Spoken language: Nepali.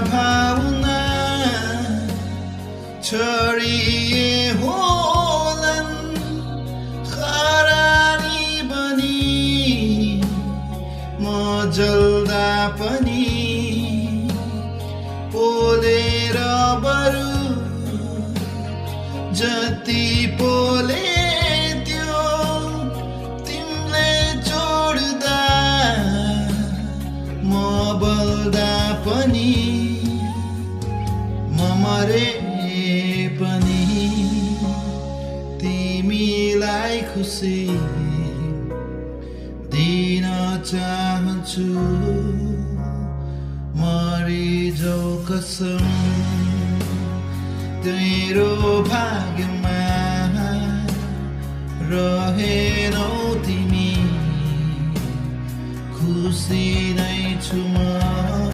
भावना छरिए होलन खरानी बनी म जल्दा पनि पोलेर बरु जति पोले त्यो तिमीले जोड्दा म बल्दा पनि म मरे पनि तिमीलाई खुसी दिन चाहन्छु मरिजाऊ कसम तेरो भाग्यमा रहेनौ तिमी खुसी नै छु म